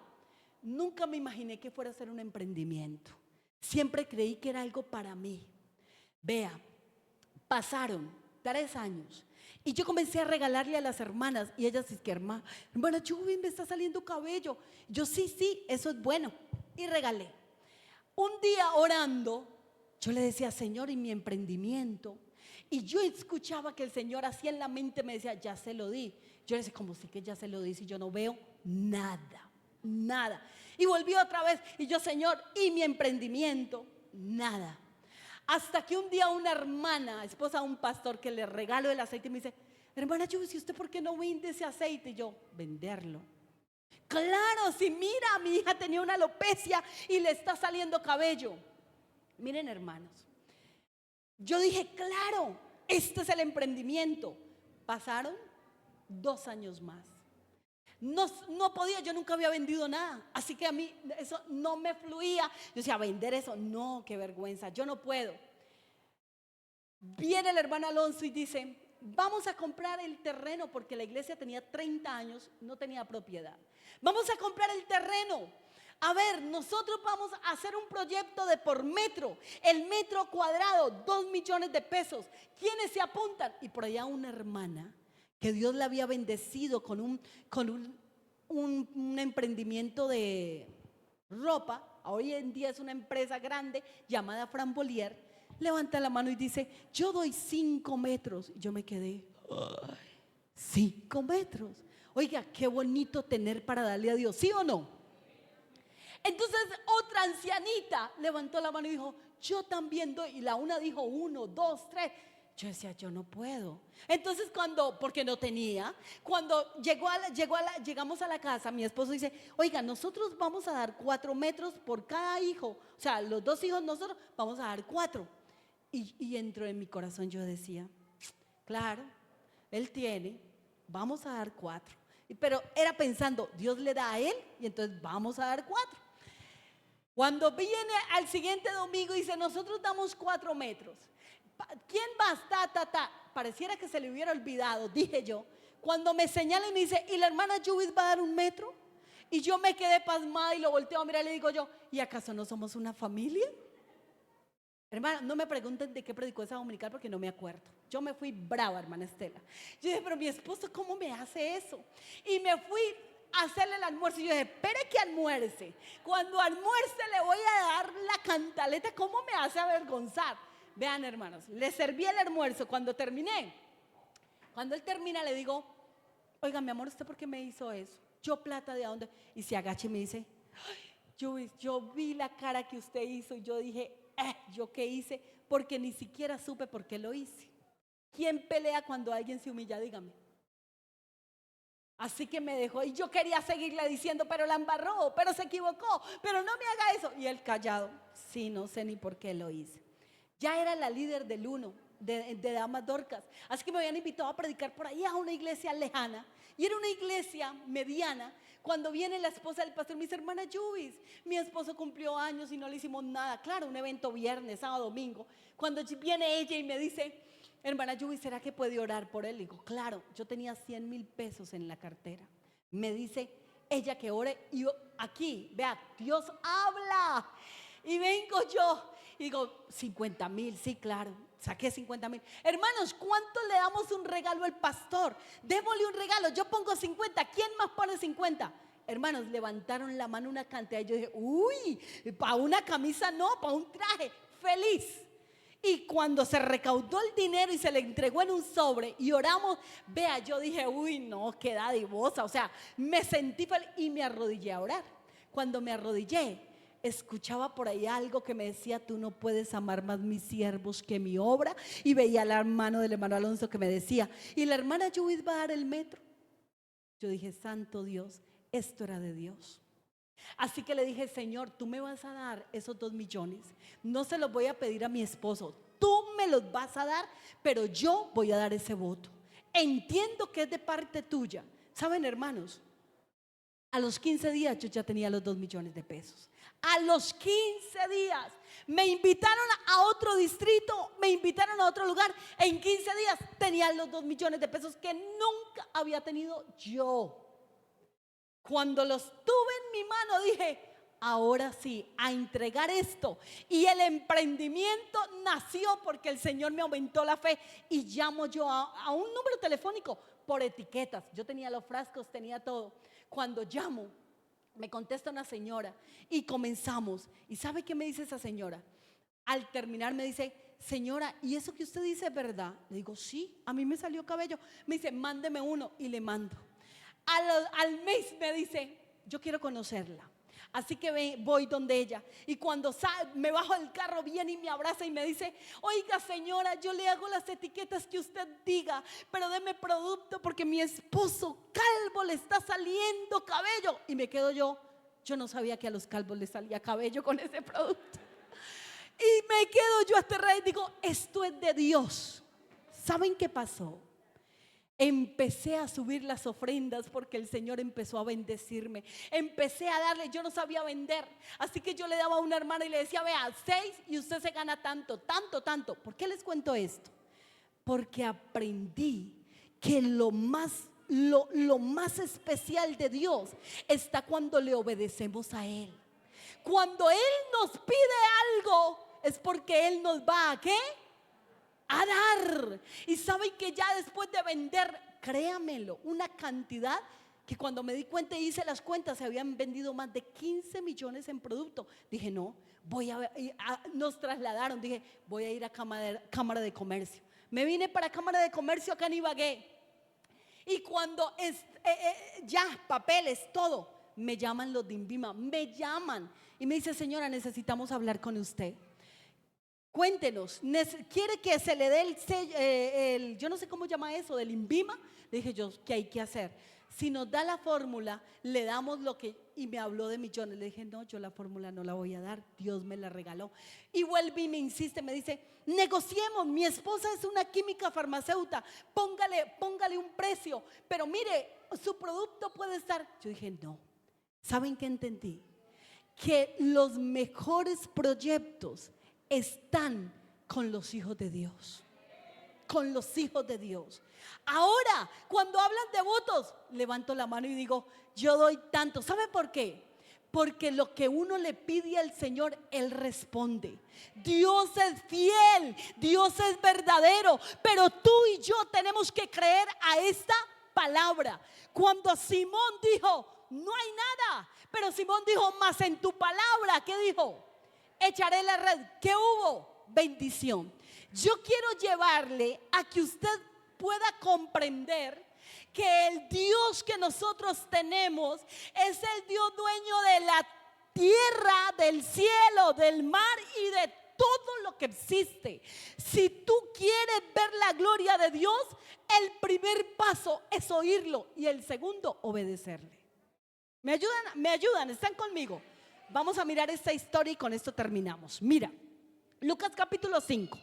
Nunca me imaginé que fuera a ser un emprendimiento. Siempre creí que era algo para mí. Vea, pasaron 3 años y yo comencé a regalarle a las hermanas y ellas dicen que hermana Chubi, me está saliendo cabello. Yo sí, eso es bueno. Y regalé. Un día orando, yo le decía, Señor, ¿y mi emprendimiento? Y yo escuchaba que el Señor así en la mente me decía, ya se lo di. Yo le decía, ¿cómo sí que ya se lo di si yo no veo nada? Y volví otra vez y yo, Señor, ¿y mi emprendimiento? Nada. Hasta que un día una hermana, esposa de un pastor, que le regalo el aceite, me dice, hermana Yubi, ¿y usted por qué no vende ese aceite? Y yo, venderlo. Claro, si mira, mi hija tenía una alopecia y le está saliendo cabello. Miren, hermanos, yo dije, claro, este es el emprendimiento. Pasaron 2 años más. No podía, yo nunca había vendido nada, así que a mí eso no me fluía. Yo decía, vender eso, no, qué vergüenza, yo no puedo. Viene el hermano Alonso y dice, vamos a comprar el terreno, porque la iglesia tenía 30 años, no tenía propiedad. Vamos a comprar el terreno. A ver, nosotros vamos a hacer un proyecto de por metro, el metro cuadrado, 2 millones de pesos. ¿Quiénes se apuntan? Y por allá una hermana que Dios la había bendecido con un emprendimiento de ropa, hoy en día es una empresa grande llamada Fran Bollier, levanta la mano y dice, yo doy 5 metros. Y yo me quedé, 5 metros. Oiga, qué bonito tener para darle a Dios, ¿sí o no? Entonces otra ancianita levantó la mano y dijo, yo también doy. Y la una dijo 1, 2, 3. Yo decía, yo no puedo. Entonces porque no tenía, cuando llegamos a la casa, mi esposo dice, oiga, nosotros vamos a dar 4 metros por cada hijo. O sea, los 2 hijos nosotros vamos a dar 4. Y entró en mi corazón, yo decía, claro, él tiene, vamos a dar 4. Pero era pensando, Dios le da a él y entonces vamos a dar 4. Cuando viene al siguiente domingo dice, nosotros damos 4 metros. ¿Quién más? Pareciera que se le hubiera olvidado, dije yo. Cuando me señala y me dice, ¿y la hermana Judith va a dar 1 metro? Y yo me quedé pasmada y lo volteo a mirar y le digo yo, ¿y acaso no somos una familia? Hermana, no me pregunten de qué predicó esa dominical porque no me acuerdo. Yo me fui brava, hermana Estela. Yo dije, pero mi esposo, ¿cómo me hace eso? Y me fui a hacerle el almuerzo y yo dije, espere que almuerce. Cuando almuerce le voy a dar la cantaleta, ¿cómo me hace avergonzar? Vean, hermanos, le serví el almuerzo. Cuando terminé, cuando él termina le digo, oiga, mi amor, ¿usted por qué me hizo eso? Yo plata de dónde. Y se agacha y me dice, yo vi la cara que usted hizo y yo dije, ¿yo qué hice? Porque ni siquiera supe por qué lo hice. ¿Quién pelea cuando alguien se humilla? Dígame. Así que me dejó y yo quería seguirle diciendo, pero la embarró, pero se equivocó, pero no me haga eso. Y él callado, sí, no sé ni por qué lo hice. Ya era la líder del uno, de Damas Dorcas. Así que me habían invitado a predicar por ahí a una iglesia lejana. Y era una iglesia mediana. Cuando viene la esposa del pastor, me dice, hermana Yubis, mi esposo cumplió años y no le hicimos nada. Claro, un evento viernes, sábado, domingo. Cuando viene ella y me dice, hermana Yubis, ¿será que puede orar por él? Le digo, claro, yo tenía 100,000 pesos en la cartera. Me dice ella que ore y yo, aquí, vea, Dios habla. Y vengo yo y digo, 50,000, sí, claro, saqué 50,000. Hermanos, ¿cuánto le damos un regalo al pastor? Démosle un regalo, yo pongo 50, ¿quién más pone 50? Hermanos, levantaron la mano una cantidad y yo dije, uy, para una camisa no, para un traje, feliz. Y cuando se recaudó el dinero y se le entregó en un sobre y oramos, vea, yo dije, uy, no, qué dadivosa. O sea, me sentí feliz y me arrodillé a orar. Cuando me arrodillé, escuchaba por ahí algo que me decía, tú no puedes amar más mis siervos que mi obra. Y veía la mano del hermano Alonso que me decía, y la hermana Judith va a dar el metro. Yo dije, santo Dios, esto era de Dios. Así que le dije, Señor, tú me vas a dar esos 2 millones. No se los voy a pedir a mi esposo, tú me los vas a dar, pero yo voy a dar ese voto. Entiendo que es de parte tuya. ¿Saben, hermanos? A los 15 días yo ya tenía los 2 millones de pesos. A los 15 días me invitaron a otro distrito, me invitaron a otro lugar. En 15 días tenía los 2 millones de pesos que nunca había tenido yo. Cuando los tuve en mi mano dije, ahora sí, a entregar esto. Y el emprendimiento nació porque el Señor me aumentó la fe. Y llamo yo a un número telefónico por etiquetas. Yo tenía los frascos, tenía todo. Cuando llamo, me contesta una señora y comenzamos. ¿Y sabe qué me dice esa señora? Al terminar me dice, señora, ¿y eso que usted dice es verdad? Le digo, sí, a mí me salió cabello. Me dice, mándeme uno y le mando. Al mes me dice, yo quiero conocerla. Así que voy donde ella, y cuando me bajo del carro, viene y me abraza y me dice: oiga señora, yo le hago las etiquetas que usted diga, pero deme producto porque mi esposo calvo le está saliendo cabello. Y me quedo yo no sabía que a los calvos les salía cabello con ese producto. Y me quedo yo aterrada y digo: esto es de Dios. ¿Saben qué pasó? Empecé a subir las ofrendas porque el Señor empezó a bendecirme. Empecé a darle, yo no sabía vender, así que yo le daba a una hermana y le decía: vea, 6 y usted se gana tanto, tanto, tanto. ¿Por qué les cuento esto? Porque aprendí que lo más especial de Dios está cuando le obedecemos a Él. Cuando Él nos pide algo, es porque Él nos va a ¿qué? A dar. Y saben que ya después de vender, créamelo, una cantidad que cuando me di cuenta y hice las cuentas, se habían vendido más de 15 millones en producto. Dije: no, nos trasladaron, dije: voy a ir a Cámara de Comercio. Me vine para Cámara de Comercio acá en Ibagué. Y cuando ya papeles, todo, me llaman los de INVIMA, me llaman y me dice: señora, necesitamos hablar con usted. Cuéntenos, ¿quiere que se le dé el sello, yo no sé cómo llama eso, del INVIMA? Le dije yo: ¿qué hay que hacer? Si nos da la fórmula, le damos lo que… Y me habló de millones. Le dije: no, yo la fórmula no la voy a dar, Dios me la regaló. Y vuelve y me insiste, me dice: negociemos, mi esposa es una química farmacéutica, póngale un precio, pero mire, su producto puede estar… Yo dije: no. ¿Saben qué entendí? Que los mejores proyectos están con los hijos de Dios. Con los hijos de Dios. Ahora, cuando hablan de votos, levanto la mano y digo: yo doy tanto. ¿Sabe por qué? Porque lo que uno le pide al Señor, Él responde. Dios es fiel, Dios es verdadero, pero tú y yo tenemos que creer a esta palabra. Cuando Simón dijo: no hay nada, pero Simón dijo: mas en tu palabra, ¿qué dijo? Echaré la red. ¿Qué hubo? Bendición. Yo quiero llevarle a que usted pueda comprender que el Dios que nosotros tenemos es el Dios dueño de la tierra, del cielo, del mar y de todo lo que existe. Si tú quieres ver la gloria de Dios, el primer paso es oírlo y el segundo, obedecerle. ¿Me ayudan? ¿Me ayudan? ¿Están conmigo? Vamos a mirar esta historia y con esto terminamos. Mira, Lucas capítulo 5.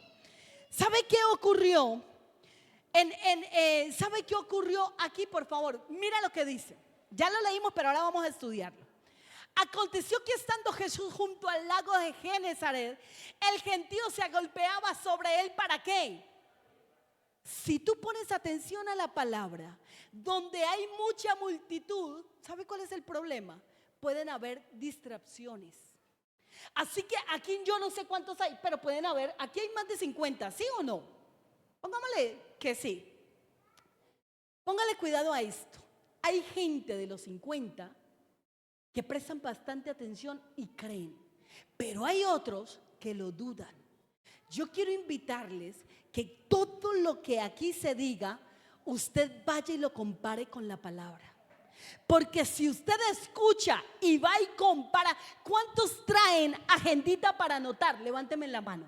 ¿Sabe qué ocurrió? ¿Sabe qué ocurrió aquí, por favor? Mira lo que dice. Ya lo leímos, pero ahora vamos a estudiarlo. Aconteció que estando Jesús junto al lago de Genesaret, el gentío se agolpeaba sobre él. ¿Para qué? Si tú pones atención a la palabra, donde hay mucha multitud, ¿sabe cuál es el problema? Pueden haber distracciones. Así que aquí yo no sé cuántos hay, pero pueden haber, aquí hay más de 50, ¿sí o no? Pongámosle que sí. Póngale cuidado a esto. Hay gente de los 50 que prestan bastante atención y creen, pero hay otros que lo dudan. Yo quiero invitarles que todo lo que aquí se diga, usted vaya y lo compare con la palabra. Porque si usted escucha y va y compara, ¿cuántos traen agendita para anotar? Levánteme la mano.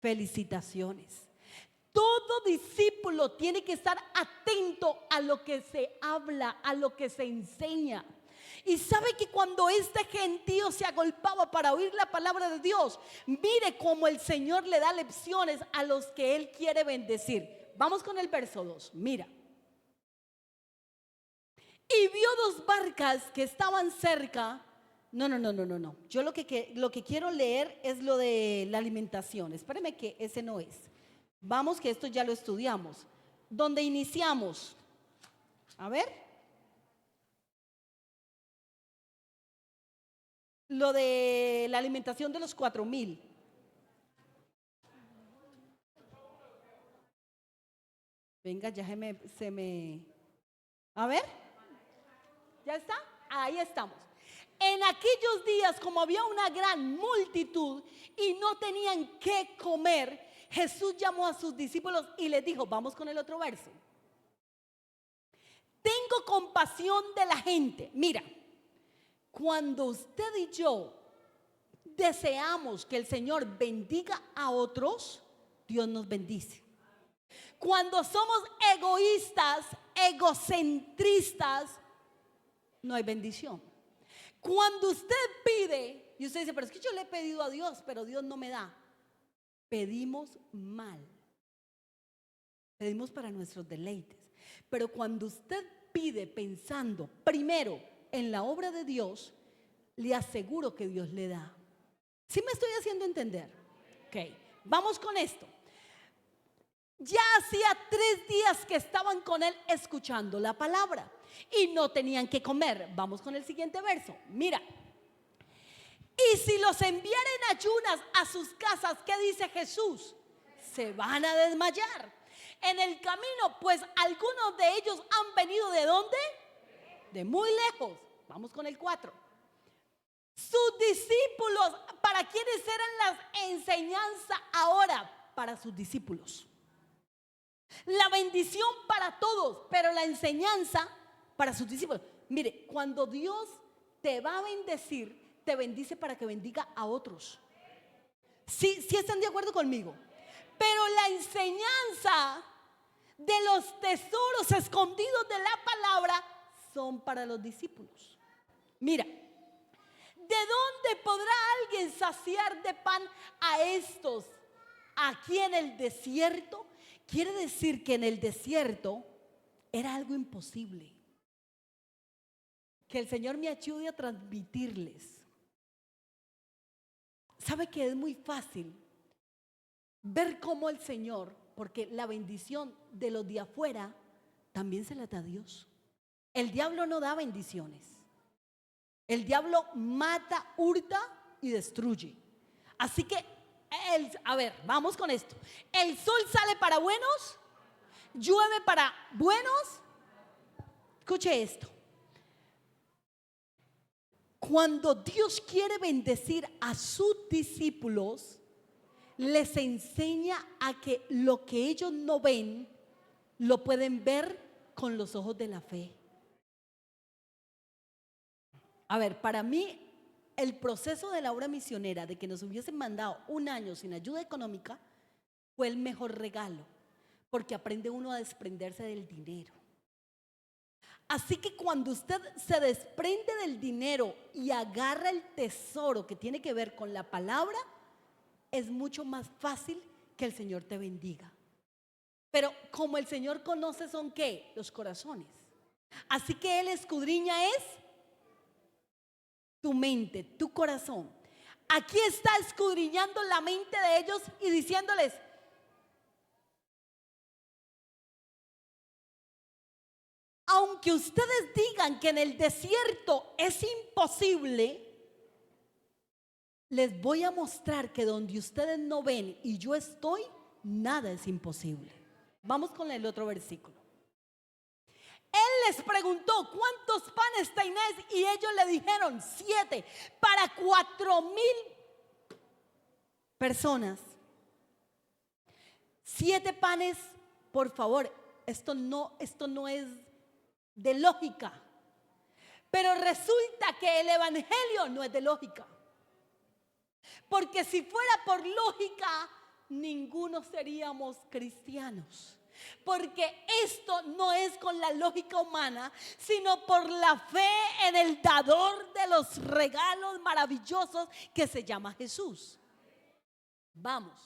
Felicitaciones. Todo discípulo tiene que estar atento a lo que se habla, a lo que se enseña. Y sabe que cuando este gentío se agolpaba para oír la palabra de Dios, mire cómo el Señor le da lecciones a los que Él quiere bendecir. Vamos con el verso 2, mira. Y vio 2 barcas que estaban cerca. No. Yo lo que quiero leer es lo de la alimentación. Espéreme que ese no es. Vamos, que esto ya lo estudiamos. Donde iniciamos. A ver. Lo de la alimentación de los 4,000. Venga, ya se me. A ver. ¿Ya está? Ahí estamos. En aquellos días, como había una gran multitud y no tenían qué comer, Jesús llamó a sus discípulos y les dijo, vamos con el otro verso. Tengo compasión de la gente. Mira, Cuando usted y yo deseamos que el Señor bendiga a otros, Dios nos bendice. Cuando somos egoístas, egocentristas, no hay bendición. Cuando usted pide y usted dice, pero es que yo le he pedido a Dios, pero Dios no me da, pedimos mal. Pedimos para nuestros deleites. Pero cuando usted pide pensando primero en la obra de Dios, le aseguro que Dios le da. ¿Sí me estoy haciendo entender? Ok, vamos con esto. Ya hacía 3 días que estaban con él escuchando la palabra y no tenían que comer. Vamos con el siguiente verso. Mira. Y si los enviara en ayunas a sus casas, ¿qué dice Jesús? Se van a desmayar en el camino, pues algunos de ellos han venido ¿de dónde? De muy lejos. Vamos con el 4. Sus discípulos, ¿para quiénes eran las enseñanzas ahora? Para sus discípulos. La bendición para todos, pero la enseñanza para sus discípulos. Mire, cuando Dios te va a bendecir, te bendice para que bendiga a otros. ¿Sí están de acuerdo conmigo? Pero la enseñanza de los tesoros escondidos de la palabra son para los discípulos. Mira, ¿de dónde podrá alguien saciar de pan a estos aquí en el desierto? Quiere decir que en el desierto era algo imposible. Que el Señor me ayude a transmitirles. ¿Sabe que es muy fácil ver cómo el Señor, porque la bendición de los de afuera también se la da Dios? El diablo no da bendiciones. El diablo mata, hurta y destruye. Así que, a ver, vamos con esto. El sol sale para buenos, llueve para buenos. Escuche esto. Cuando Dios quiere bendecir a sus discípulos, les enseña a que lo que ellos no ven, lo pueden ver con los ojos de la fe. A ver, para mí, el proceso de la obra misionera, de que nos hubiesen mandado 1 año sin ayuda económica, fue el mejor regalo, porque aprende uno a desprenderse del dinero. Así que cuando usted se desprende del dinero y agarra el tesoro que tiene que ver con la palabra, es mucho más fácil que el Señor te bendiga. Pero como el Señor conoce, ¿son qué? Los corazones. Así que Él escudriña es tu mente, tu corazón. Aquí está escudriñando la mente de ellos y diciéndoles: aunque ustedes digan que en el desierto es imposible, les voy a mostrar que donde ustedes no ven y yo estoy, nada es imposible. Vamos con el otro versículo. Él les preguntó: ¿cuántos panes tenéis? Y ellos le dijeron: 7 para 4,000 personas. 7 panes, por favor, esto no es de lógica. Pero resulta que el evangelio no es de lógica. Porque si fuera por lógica, ninguno seríamos cristianos. Porque esto no es con la lógica humana, sino por la fe en el dador de los regalos maravillosos que se llama Jesús. Vamos.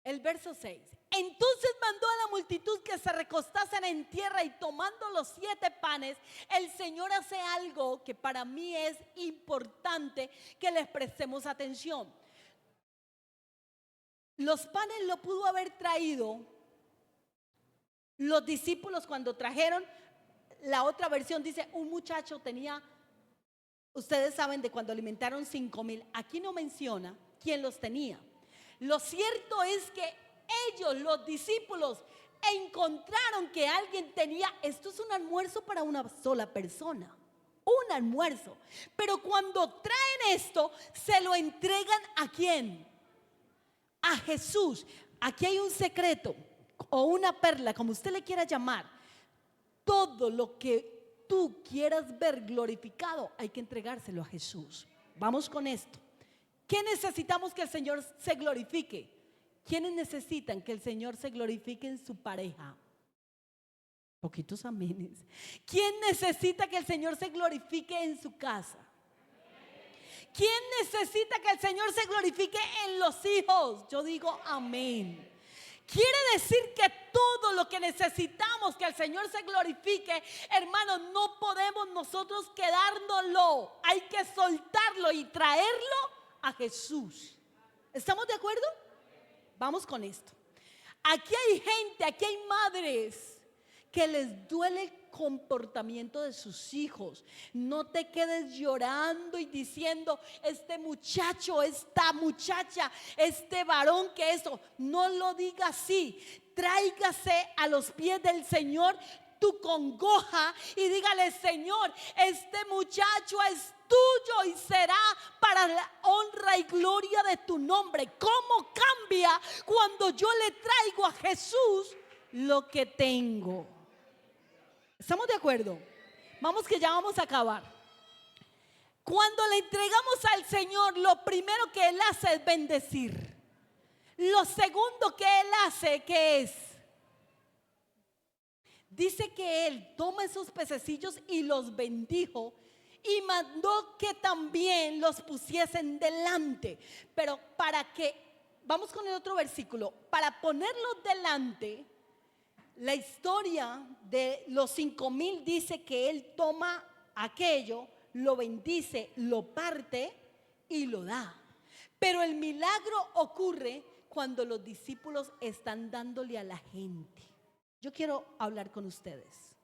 El verso 6. Entonces mandó a la multitud que se recostasen en tierra, y tomando los 7 panes, el Señor hace algo que para mí es importante que les prestemos atención. Los panes lo pudo haber traído los discípulos cuando trajeron. La otra versión dice: un muchacho tenía, ustedes saben de cuando alimentaron 5,000. Aquí no menciona quién los tenía. Lo cierto es que ellos, los discípulos, encontraron que alguien tenía. Esto es un almuerzo para una sola persona, un almuerzo. Pero cuando traen esto, se lo entregan ¿a quién? A Jesús. Aquí hay un secreto o una perla, como usted le quiera llamar. Todo lo que tú quieras ver glorificado, hay que entregárselo a Jesús. Vamos con esto. ¿Qué necesitamos que el Señor se glorifique? ¿Quiénes necesitan que el Señor se glorifique en su pareja? Poquitos amenes. ¿Quién necesita que el Señor se glorifique en su casa? ¿Quién necesita que el Señor se glorifique en los hijos? Yo digo amén. Quiere decir que todo lo que necesitamos que el Señor se glorifique, hermanos, no podemos nosotros quedárnoslo. Hay que soltarlo y traerlo a Jesús. ¿Estamos de acuerdo? Vamos con esto. Aquí hay gente, aquí hay madres que les duele el comportamiento de sus hijos. No te quedes llorando y diciendo, este muchacho, esta muchacha, este varón que eso. No lo diga así. Tráigase a los pies del Señor tu congoja y dígale, Señor, este muchacho es tuyo y será para la honra y gloria de tu nombre. ¿Cómo cambia cuando yo le traigo a Jesús lo que tengo? ¿Estamos de acuerdo? Vamos que ya vamos a acabar. Cuando le entregamos al Señor, lo primero que Él hace es bendecir. Lo segundo que Él hace, ¿qué es? Dice que Él toma esos pececillos y los bendijo y mandó que también los pusiesen delante. Pero para que, vamos con el otro versículo, para ponerlos delante. La historia de los 5,000 dice que Él toma aquello, lo bendice, lo parte y lo da. Pero el milagro ocurre cuando los discípulos están dándole a la gente. Yo quiero hablar con ustedes.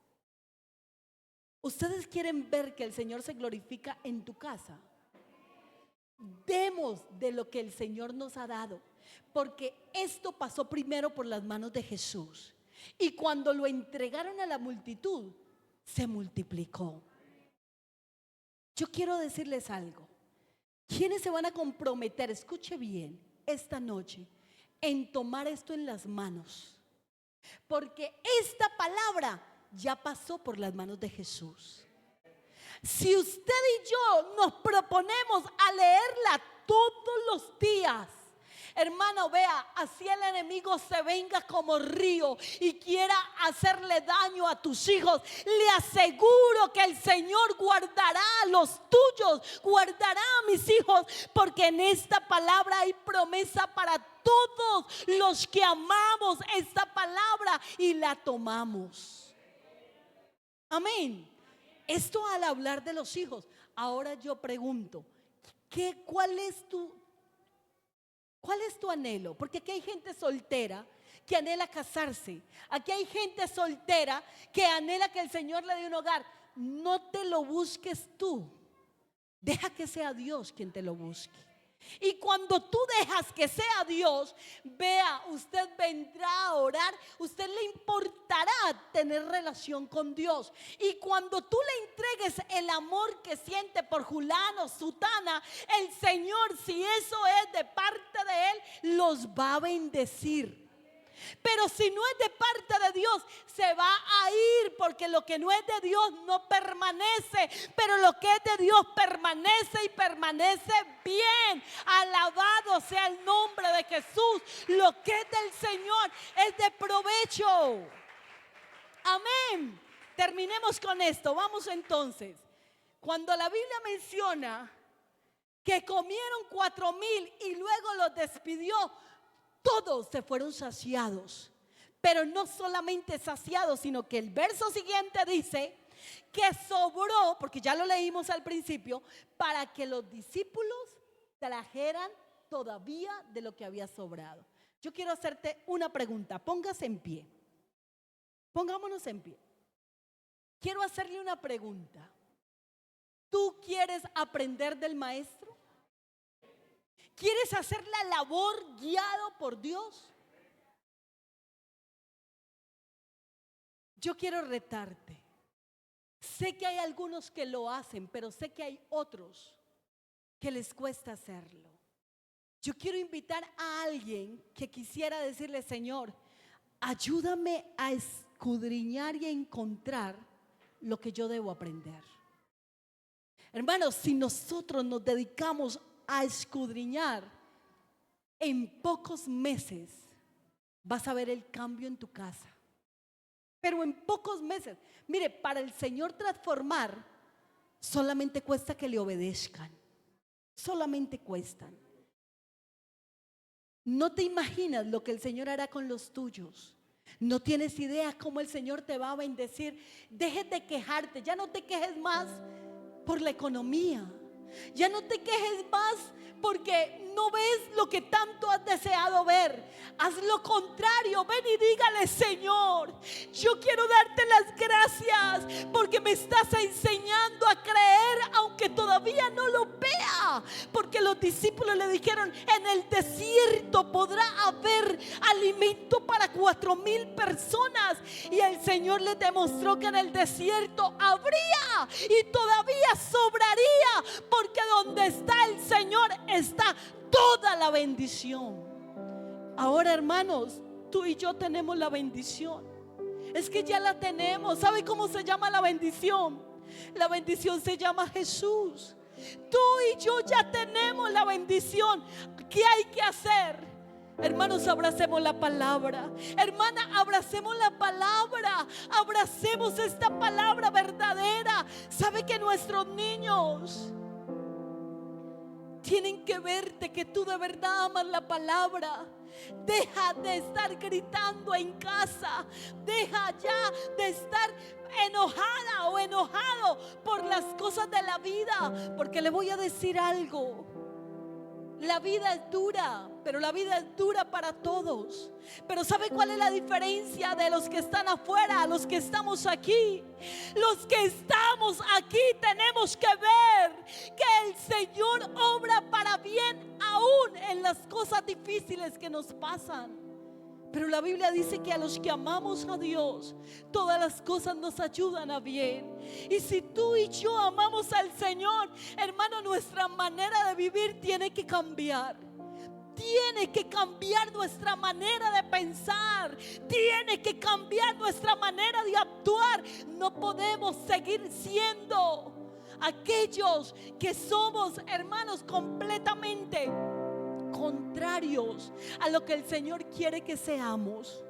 ¿Ustedes quieren ver que el Señor se glorifica en tu casa? Demos de lo que el Señor nos ha dado, porque esto pasó primero por las manos de Jesús. Y cuando lo entregaron a la multitud, se multiplicó. Yo quiero decirles algo. ¿Quiénes se van a comprometer? Escuche bien, esta noche, en tomar esto en las manos. Porque esta palabra ya pasó por las manos de Jesús. Si usted y yo nos proponemos a leerla todos los días, hermano, vea, así el enemigo se venga como río y quiera hacerle daño a tus hijos, le aseguro que el Señor guardará a los tuyos, guardará a mis hijos, porque en esta palabra hay promesa para todos los que amamos esta palabra y la tomamos. Amén. Esto al hablar de los hijos. Ahora yo pregunto, ¿cuál es tu anhelo? Porque aquí hay gente soltera que anhela casarse. Aquí hay gente soltera que anhela que el Señor le dé un hogar. No te lo busques tú. Deja que sea Dios quien te lo busque. Y cuando tú dejas que sea Dios, vea, usted vendrá a orar, usted le importará tener relación con Dios. Y cuando tú le entregues el amor que siente por fulano, sutana, el Señor, si eso es de parte de Él, los va a bendecir. Pero si no es de parte de Dios, se va a ir, porque lo que no es de Dios no permanece, pero lo que es de Dios permanece y permanece bien. Alabado sea el nombre de Jesús. Lo que es del Señor es de provecho. Amén. Terminemos con esto. Vamos entonces. Cuando la Biblia menciona que comieron 4,000 y luego los despidió, todos se fueron saciados. Pero no solamente saciados, sino que el verso siguiente dice que sobró, porque ya lo leímos al principio, para que los discípulos trajeran todavía de lo que había sobrado. Yo quiero hacerte una pregunta. Póngase en pie. Pongámonos en pie. Quiero hacerle una pregunta. ¿Tú quieres aprender del maestro? ¿Quieres hacer la labor guiado por Dios? Yo quiero retarte. Sé que hay algunos que lo hacen, pero sé que hay otros que les cuesta hacerlo. Yo quiero invitar a alguien que quisiera decirle: Señor, ayúdame a escudriñar y a encontrar lo que yo debo aprender. Hermanos, si nosotros nos dedicamos a escudriñar, en pocos meses vas a ver el cambio en tu casa. Pero en pocos meses. Mire, para el Señor transformar solamente cuesta que le obedezcan. Solamente cuestan. No te imaginas lo que el Señor hará con los tuyos. No tienes idea cómo el Señor te va a bendecir. Dejes de quejarte. Ya no te quejes más por la economía. Ya no te quejes más porque no ves lo que tanto has deseado ver. Haz lo contrario. Ven y dígale: Señor, yo quiero darte las gracias porque me estás enseñando a creer aunque todavía no lo vea. Porque los discípulos le dijeron: en el desierto podrá haber alimento para 4,000 personas. Y el Señor les demostró que en el desierto habría y todavía sobraría, porque donde está el Señor está toda la bendición. Ahora, hermanos, tú y yo tenemos la bendición. Es que ya la tenemos. ¿Sabe cómo se llama la bendición? La bendición se llama Jesús. Tú y yo ya tenemos la bendición. ¿Qué hay que hacer? Hermanos, abracemos la palabra. Hermana, abracemos la palabra. Abracemos esta palabra verdadera. ¿Sabe que nuestros niños tienen que verte que tú de verdad amas la palabra? Deja de estar gritando en casa. Deja ya de estar enojada o enojado por las cosas de la vida. Porque le voy a decir algo: la vida es dura, pero la vida es dura para todos. Pero ¿sabe cuál es la diferencia de los que están afuera a los que estamos aquí? Los que estamos aquí tenemos que ver que el Señor obra para bien aún en las cosas difíciles que nos pasan. Pero la Biblia dice que a los que amamos a Dios, todas las cosas nos ayudan a bien. Y si tú y yo amamos al Señor, hermano, nuestra manera de vivir tiene que cambiar. Tiene que cambiar nuestra manera de pensar. Tiene que cambiar nuestra manera de actuar. No podemos seguir siendo aquellos que somos, hermanos, completamente contrarios a lo que el Señor quiere que seamos.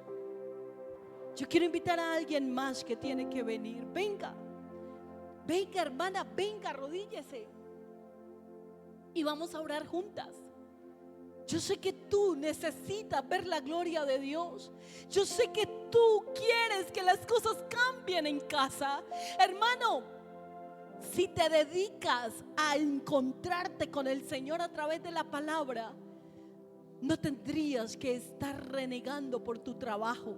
Yo quiero invitar a alguien más que tiene que venir. Venga, venga, hermana, venga, arrodíllese y vamos a orar juntas. Yo sé que tú necesitas ver la gloria de Dios. Yo sé que tú quieres que las cosas cambien en casa. Hermano, si te dedicas a encontrarte con el Señor a través de la palabra, no tendrías que estar renegando por tu trabajo,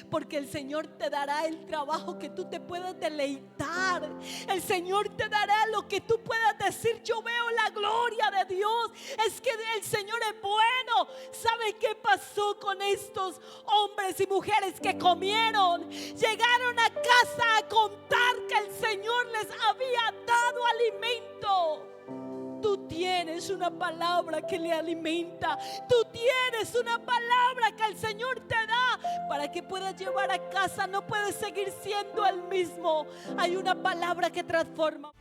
porque el Señor te dará el trabajo que tú te puedas deleitar. El Señor te dará lo que tú puedas decir: yo veo la gloria de Dios. Es que el Señor es bueno. ¿Sabe qué pasó con estos hombres y mujeres que comieron? Llegaron a casa a contar que el Señor les había dado alimento. Tú tienes una palabra que le alimenta. Tú tienes una palabra que el Señor te da para que puedas llevar a casa. No puedes seguir siendo el mismo. Hay una palabra que transforma.